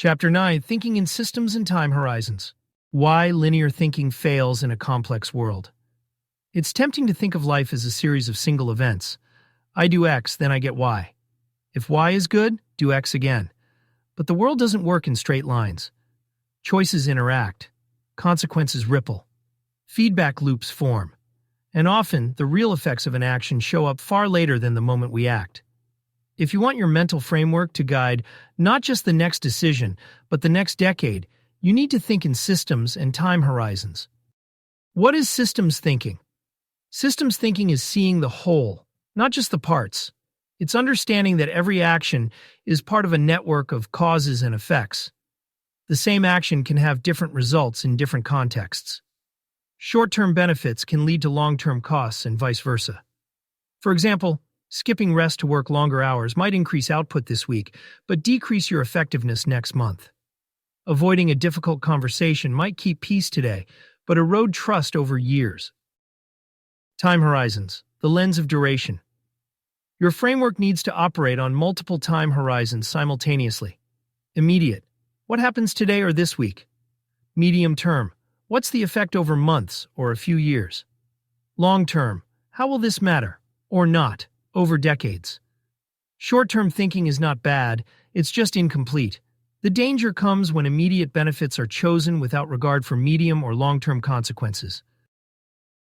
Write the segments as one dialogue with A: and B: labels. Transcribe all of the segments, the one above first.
A: Chapter 9, Thinking in Systems and Time Horizons. Why linear thinking fails in a complex world. It's tempting to think of life as a series of single events. I do X, then I get Y. If Y is good, do X again. But the world doesn't work in straight lines. Choices interact. Consequences ripple. Feedback loops form. And often, the real effects of an action show up far later than the moment we act. If you want your mental framework to guide not just the next decision, but the next decade, you need to think in systems and time horizons. What is systems thinking? Systems thinking is seeing the whole, not just the parts. It's understanding that every action is part of a network of causes and effects. The same action can have different results in different contexts. Short-term benefits can lead to long-term costs and vice versa. For example, skipping rest to work longer hours might increase output this week, but decrease your effectiveness next month. Avoiding a difficult conversation might keep peace today, but erode trust over years. Time horizons, the lens of duration. Your framework needs to operate on multiple time horizons simultaneously. Immediate, what happens today or this week? Medium term, what's the effect over months or a few years? Long term, how will this matter, or not, over decades? Short-term thinking is not bad, it's just incomplete. The danger comes when immediate benefits are chosen without regard for medium or long-term consequences.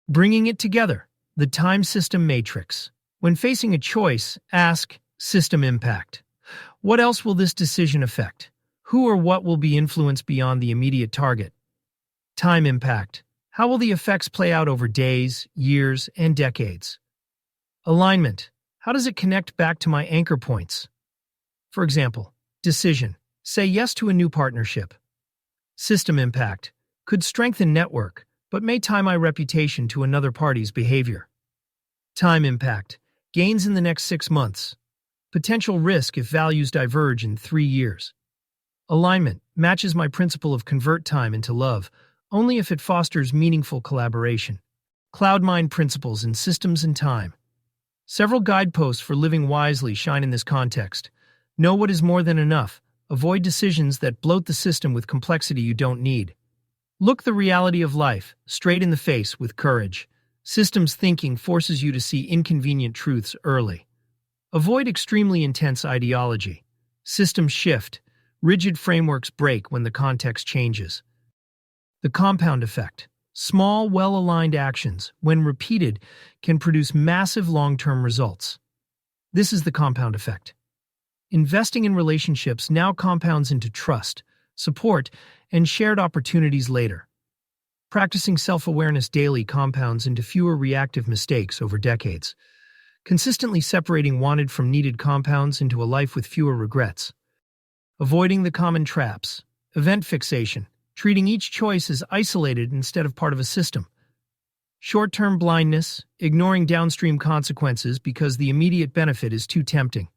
A: Bringing it together, the time system matrix. When facing a choice, ask, system impact. What else will this decision affect? Who or what will be influenced beyond the immediate target? Time impact. How will the effects play out over days, years, and decades? Alignment. How does it connect back to my anchor points? For example, decision. Say yes to a new partnership. System impact. Could strengthen network, but may tie my reputation to another party's behavior. Time impact. Gains in the next 6 months. Potential risk if values diverge in 3 years. Alignment. Matches my principle of convert time into love, only if it fosters meaningful collaboration. CloudMind principles in systems and time. Several guideposts for living wisely shine in this context. Know what is more than enough. Avoid decisions that bloat the system with complexity you don't need. Look the reality of life straight in the face with courage. Systems thinking forces you to see inconvenient truths early. Avoid extremely intense ideology. Systems shift. Rigid frameworks break when the context changes. The compound effect. Small, well-aligned actions, when repeated, can produce massive long-term results. This is the compound effect. Investing in relationships now compounds into trust, support, and shared opportunities later. Practicing self-awareness daily compounds into fewer reactive mistakes over decades, consistently separating wanted from needed compounds into a life with fewer regrets. Avoiding the common traps. Event fixation. Treating each choice as isolated instead of part of a system. Short-term blindness, ignoring downstream consequences because the immediate benefit is too tempting.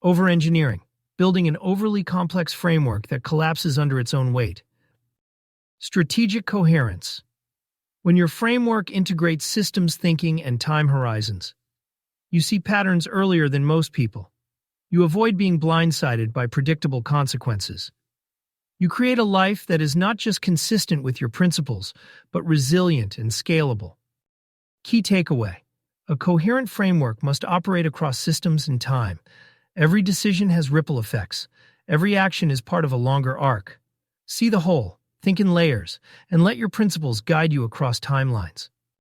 A: Over-engineering, building an overly complex framework that collapses under its own weight. Strategic coherence. When your framework integrates systems thinking and time horizons, you see patterns earlier than most people. You avoid being blindsided by predictable consequences. You create a life that is not just consistent with your principles, but resilient and scalable. Key takeaway. A coherent framework must operate across systems and time. Every decision has ripple effects. Every action is part of a longer arc. See the whole, think in layers, and let your principles guide you across timelines.